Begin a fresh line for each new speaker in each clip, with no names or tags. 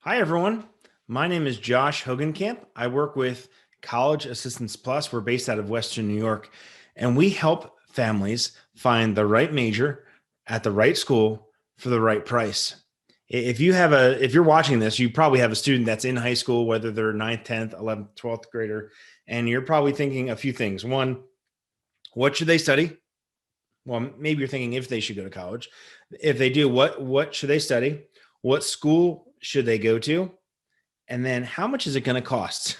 Hi, everyone. My name is Josh Hogenkamp. I work with College Assistance Plus. We're based out of Western New York, and we help families find the right major at the right school for the right price. If you're watching this, you probably have a student that's in high school, whether they're ninth, 10th, 11th, 12th grader, and you're probably thinking a few things. One, what should they study? Well, maybe you're thinking if they should go to college. If they do, what should they study? What school should they go to? And then how much is it going to cost?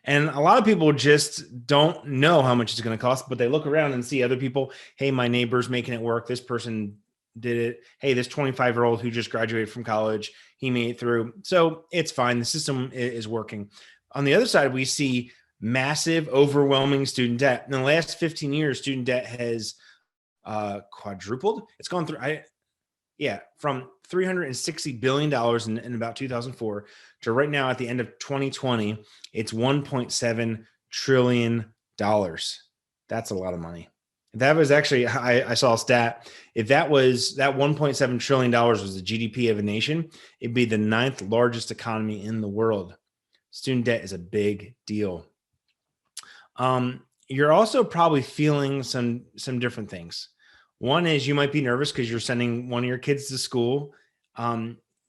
And a lot of people just don't know how much it's going to cost, but they look around and see other people. Hey, my neighbor's making it work. This person did it. Hey, this 25-year-old who just graduated from college, he made it through. So it's fine. The system is working. On the other side, we see massive, overwhelming student debt. In the last 15 years, student debt has quadrupled. It's gone through, from $360 billion in about 2004 to right now at the end of 2020, it's $1.7 trillion. That's a lot of money. That was actually, I saw a stat. If that $1.7 trillion was the GDP of a nation, it'd be the ninth largest economy in the world. Student debt is a big deal. You're also probably feeling some different things. One is you might be nervous because you're sending one of your kids to school.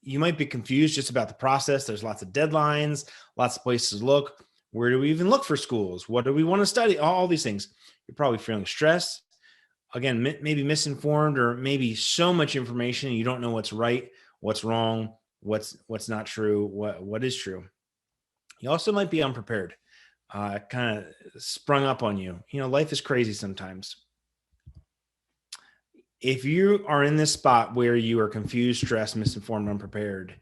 You might be confused just about the process. There's lots of deadlines, lots of places to look. Where do we even look for schools? What do we want to study? All these things. You're probably feeling stressed. Again, maybe misinformed, or maybe so much information you don't know what's right, what's wrong, what's not true, what is true. You also might be unprepared. Kind of sprung up on you. Life is crazy sometimes. If you are in this spot where you are confused, stressed, misinformed, unprepared,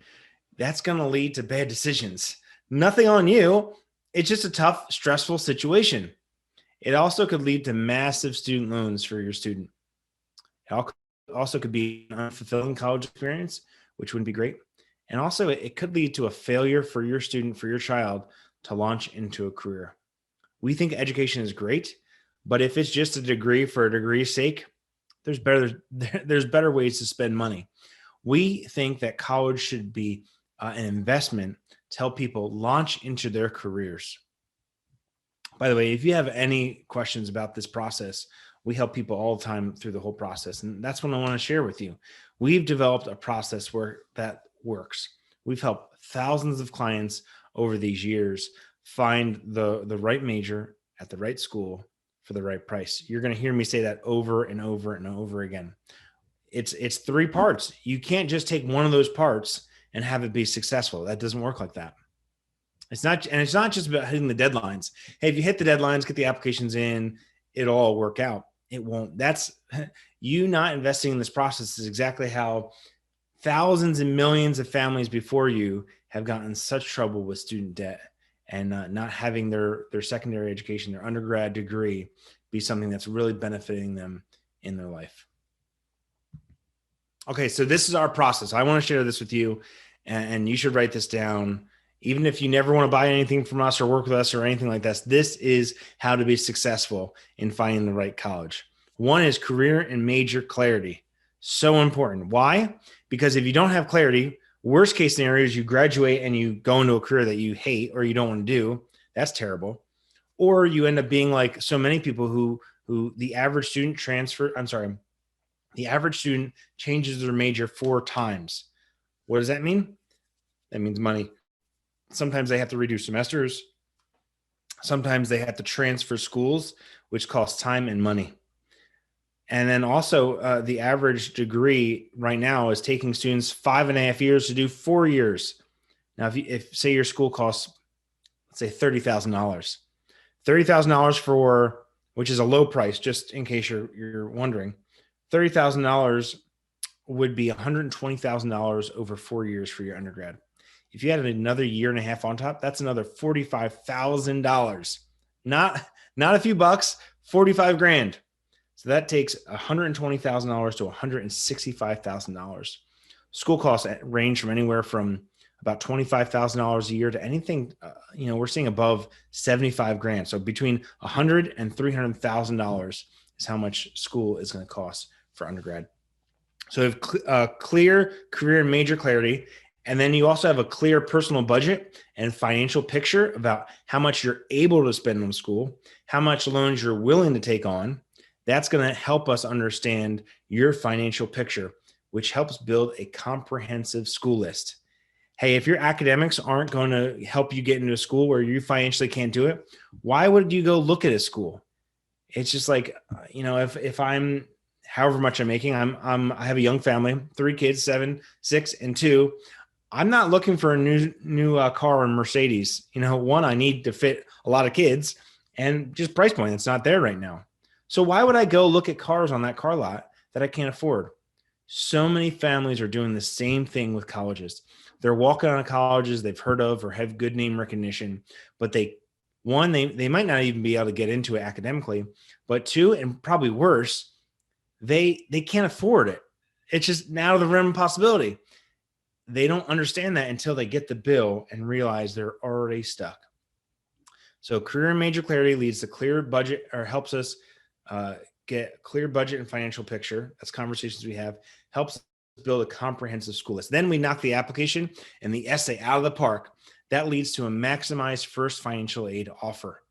that's going to lead to bad decisions. Nothing on you. It's just a tough, stressful situation. It also could lead to massive student loans for your student. It also could be an unfulfilling college experience, which wouldn't be great. And also, it could lead to a failure for your student, for your child to launch into a career. We think education is great, but if it's just a degree for a degree's sake, there's better ways to spend money. We think that college should be an investment to help people launch into their careers. By the way, if you have any questions about this process, we help people all the time through the whole process. And that's what I want to share with you. We've developed a process that works. We've helped thousands of clients over these years find the right major at the right school for the right price. You're going to hear me say that over and over and over again. It's three parts. You can't just take one of those parts and have it be successful. That doesn't work like that. It's not just about hitting the deadlines. Hey, if you hit the deadlines, get the applications in, it'll all work out. It won't. That's you not investing in this process is exactly how thousands and millions of families before you have gotten such trouble with student debt and not having their secondary education, their undergrad degree, be something that's really benefiting them in their life. Okay, so this is our process. I want to share this with you, and you should write this down. Even if you never want to buy anything from us or work with us or anything like this is how to be successful in finding the right college. One is career and major clarity. So important. Why? Because if you don't have clarity, worst case scenario is you graduate and you go into a career that you hate or you don't want to do. That's terrible. Or you end up being like so many people who the average student the average student changes their major 4 times. What does that mean? That means money. Sometimes they have to redo semesters. Sometimes they have to transfer schools, which costs time and money. And then also the average degree right now is taking students 5.5 years to do 4 years. Now, if say your school costs, let's say $30,000 for, which is a low price, just in case you're wondering, $30,000 would be $120,000 over 4 years for your undergrad. If you added another year and a half on top, that's another $45,000. Not a few bucks, 45 grand. So that takes $120,000 to $165,000. School costs range from anywhere from about $25,000 a year to anything, we're seeing above 75 grand. So between $100,000 and $300,000 is how much school is going to cost for undergrad. So we have clear career and major clarity. And then you also have a clear personal budget and financial picture about how much you're able to spend on school, how much loans you're willing to take on. That's going to help us understand your financial picture, which helps build a comprehensive school list. Hey, if your academics aren't going to help you get into a school where you financially can't do it, why would you go look at a school? It's just like, if I'm however much I'm making, I have a young family, 3 kids, 7, 6, and 2. I'm not looking for a new car or Mercedes. One, I need to fit a lot of kids, and just price point, it's not there right now. So why would I go look at cars on that car lot that I can't afford? So many families are doing the same thing with colleges. They're walking on colleges they've heard of or have good name recognition, but they might not even be able to get into it academically, but 2, and probably worse, they can't afford it. It's just out of the realm of possibility. They don't understand that until they get the bill and realize they're already stuck. So career and major clarity leads to clear budget, or helps us get clear budget and financial picture. That's conversations we have, helps build a comprehensive school list. Then we knock the application and the essay out of the park. That leads to a maximized first financial aid offer.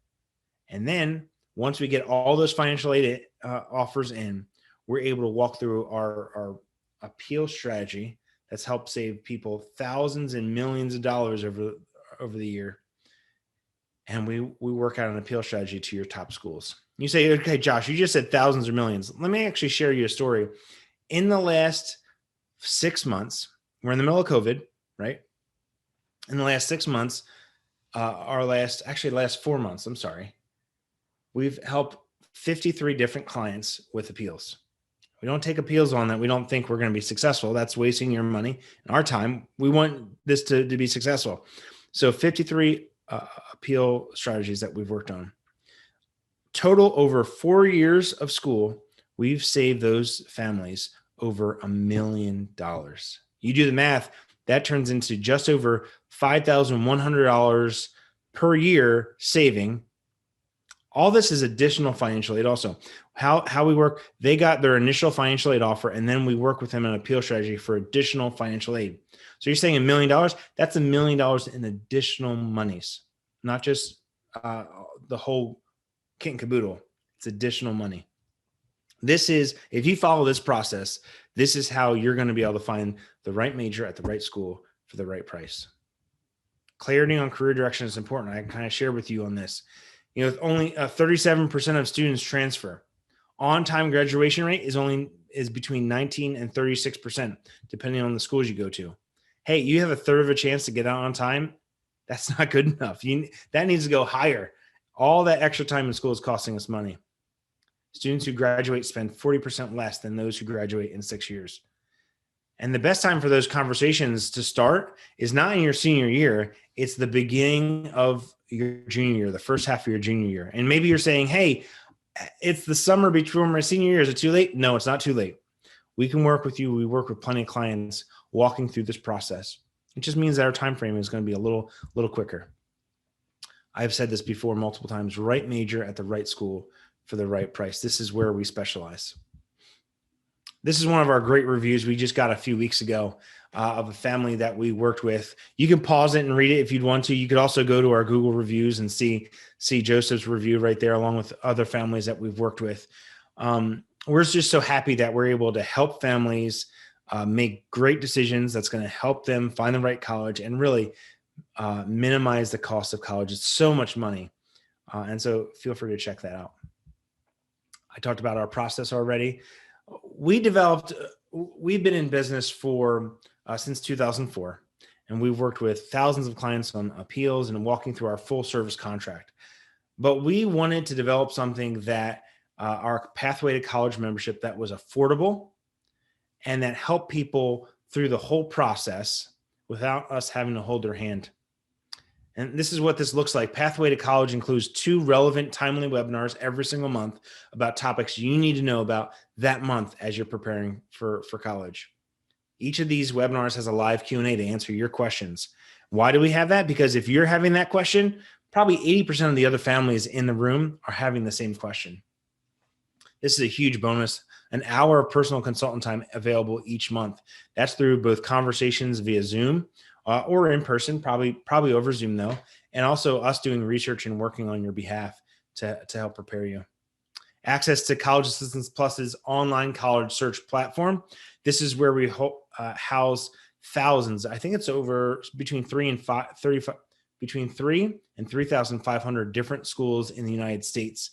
And then once we get all those financial aid offers in, we're able to walk through our appeal strategy that's helped save people thousands and millions of dollars over the year. And we work out an appeal strategy to your top schools. You say, okay, Josh, you just said thousands or millions. Let me actually share you a story. In the last 6 months, we're in the middle of COVID, right? In the last 6 months, last 4 months, I'm sorry, we've helped 53 different clients with appeals. We don't take appeals on that we don't think we're going to be successful. That's wasting your money and our time. We want this to be successful. So 53 appeal strategies that we've worked on. Total over 4 years of school, we've saved those families over $1 million. You do the math, that turns into just over $5,100 per year saving. All this is additional financial aid also. How we work, they got their initial financial aid offer, and then we work with them on an appeal strategy for additional financial aid. So you're saying $1 million, that's $1 million in additional monies, not just the whole kit and caboodle. It's additional money. This is, if you follow this process, this is how you're going to be able to find the right major at the right school for the right price. Clarity on career direction is important. I can kind of share with you on this. Only 37% of students transfer. On-time graduation rate is between 19 and 36%, depending on the schools you go to. Hey, you have a third of a chance to get out on time. That's not good enough. That needs to go higher. All that extra time in school is costing us money. Students who graduate spend 40% less than those who graduate in 6 years. And the best time for those conversations to start is not in your senior year. It's the beginning of your junior year, the first half of your junior year. And maybe you're saying, hey, it's the summer before my senior year. Is it too late? No, it's not too late. We can work with you. We work with plenty of clients walking through this process. It just means that our time frame is going to be a little quicker. I've said this before multiple times, right major at the right school for the right price. This is where we specialize. This is one of our great reviews we just got a few weeks ago of a family that we worked with. You can pause it and read it if you'd want to. You could also go to our Google reviews and see Joseph's review right there, along with other families that we've worked with. We're just so happy that we're able to help families make great decisions that's going to help them find the right college and really minimize the cost of college. It's so much money. And so feel free to check that out. I talked about our process already. We've been in business for since 2004, and we've worked with thousands of clients on appeals and walking through our full service contract. But we wanted to develop something that our pathway to college membership that was affordable and that helped people through the whole process without us having to hold their hand. And this is what this looks like. Pathway to College includes 2 relevant, timely webinars every single month about topics you need to know about that month as you're preparing for college. Each of these webinars has a live Q&A to answer your questions. Why do we have that? Because if you're having that question, probably 80% of the other families in the room are having the same question. This is a huge bonus. An hour of personal consultant time available each month. That's through both conversations via Zoom or in person, probably over Zoom though, and also us doing research and working on your behalf to help prepare you. Access to College Assistance Plus's online college search platform. This is where we house thousands. I think it's over between 3 and 3,500 different schools in the United States,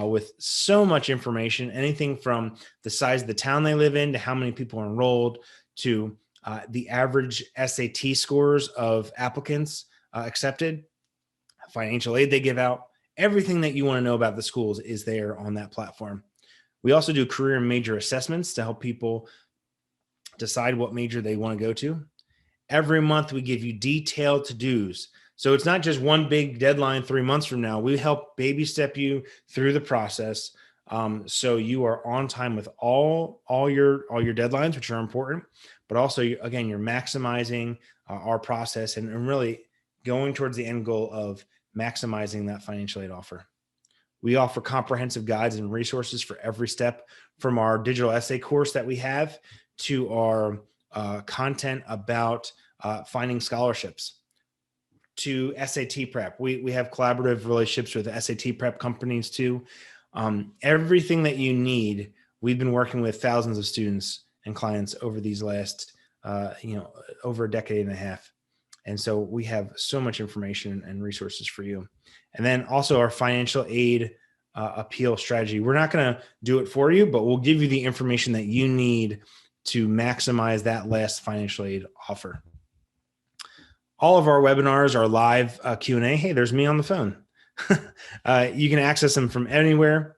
with so much information, anything from the size of the town they live in to how many people are enrolled to the average SAT scores of applicants accepted, financial aid they give out. Everything that you want to know about the schools is there on that platform. We also do career and major assessments to help people decide what major they want to go to. Every month, we give you detailed to-dos. So it's not just one big deadline 3 months from now. We help baby step you through the process, so you are on time with all your deadlines, which are important. But also, again, you're maximizing our process and really going towards the end goal of maximizing that financial aid offer. We offer comprehensive guides and resources for every step, from our digital essay course that we have to our content about finding scholarships, to SAT prep. We have collaborative relationships with SAT prep companies too. Everything that you need, we've been working with thousands of students and clients over these last, over a decade and a half. And so we have so much information and resources for you. And then also our financial aid appeal strategy. We're not going to do it for you, but we'll give you the information that you need to maximize that last financial aid offer. All of our webinars are live Q&A. Hey, there's me on the phone. You can access them from anywhere.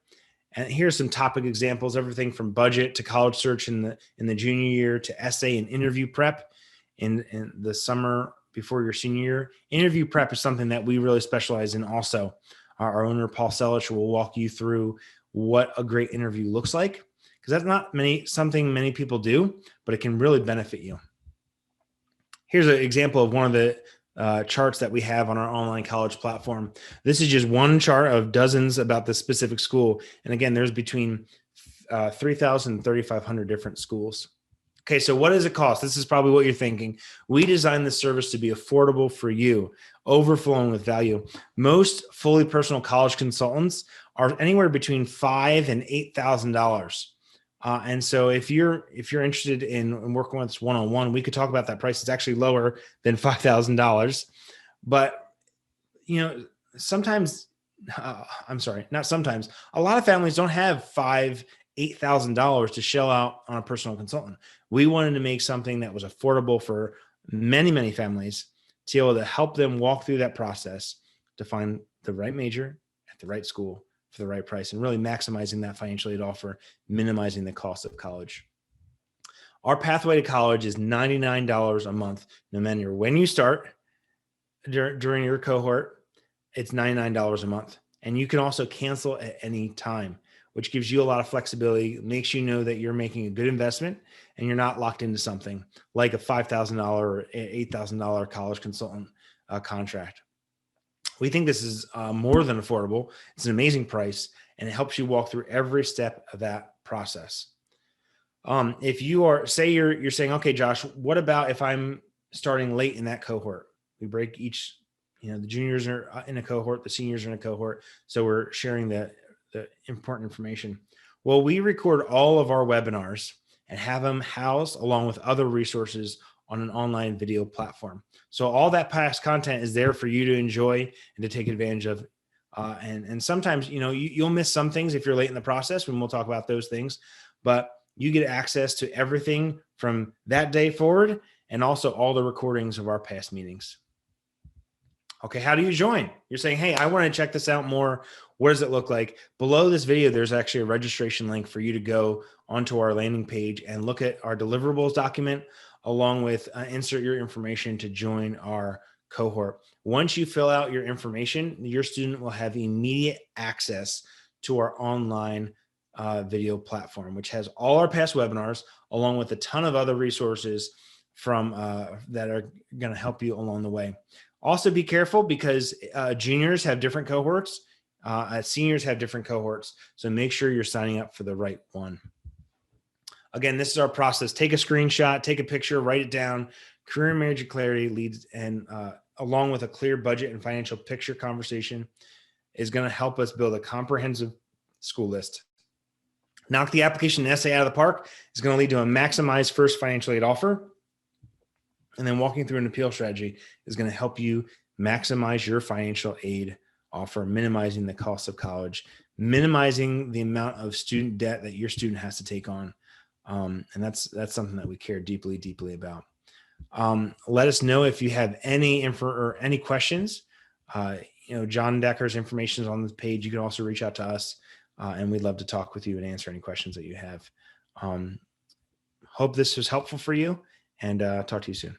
And here's some topic examples, everything from budget to college search in the junior year to essay and interview prep in the summer before your senior year. Interview prep is something that we really specialize in also. Our owner, Paul Selich, will walk you through what a great interview looks like, because that's not something many people do, but it can really benefit you. Here's an example of one of the charts that we have on our online college platform. This is just one chart of dozens about the specific school. And again, there's between 3,000 and 3,500 different schools. Okay, so what does it cost? This is probably what you're thinking. We designed this service to be affordable for you, overflowing with value. Most fully personal college consultants are anywhere between $5,000 and $8,000. And so if you're interested in working with us one-on-one, we could talk about that price. It's actually lower than $5,000. But, sometimes, not sometimes, a lot of families don't have $5,000, $8,000 to shell out on a personal consultant. We wanted to make something that was affordable for many, many families to be able to help them walk through that process to find the right major at the right school for the right price, and really maximizing that financial aid offer, minimizing the cost of college. Our pathway to college is $99 a month, no matter when you start during your cohort. It's $99 a month. And you can also cancel at any time, which gives you a lot of flexibility, makes you know that you're making a good investment and you're not locked into something like a $5,000 or $8,000 college consultant contract. We think this is more than affordable. It's an amazing price, and it helps you walk through every step of that process. If you are, say you're saying, okay, Josh, what about if I'm starting late in that cohort? We break each, the juniors are in a cohort, the seniors are in a cohort. So we're sharing the important information. Well, we record all of our webinars and have them housed along with other resources on an online video platform. So all that past content is there for you to enjoy and to take advantage of. And sometimes, you'll miss some things if you're late in the process, when we'll talk about those things, but you get access to everything from that day forward, and also all the recordings of our past meetings. Okay, how do you join? You're saying, hey, I want to check this out more. What does it look like? Below this video, there's actually a registration link for you to go onto our landing page and look at our deliverables document, along with insert your information to join our cohort. Once you fill out your information, your student will have immediate access to our online video platform, which has all our past webinars, along with a ton of other resources from that are going to help you along the way. Also, be careful, because juniors have different cohorts, seniors have different cohorts. So make sure you're signing up for the right one. Again, this is our process. Take a screenshot, take a picture, write it down, Career manager clarity leads, and along with a clear budget and financial picture conversation, is going to help us build a comprehensive school list. Knock the application and essay out of the park is going to lead to a maximized first financial aid offer. And then walking through an appeal strategy is going to help you maximize your financial aid offer, minimizing the cost of college, minimizing the amount of student debt that your student has to take on. And that's something that we care deeply, deeply about. Let us know if you have any info or any questions. John Decker's information is on the page. You can also reach out to us, and we'd love to talk with you and answer any questions that you have. Hope this was helpful for you, and talk to you soon.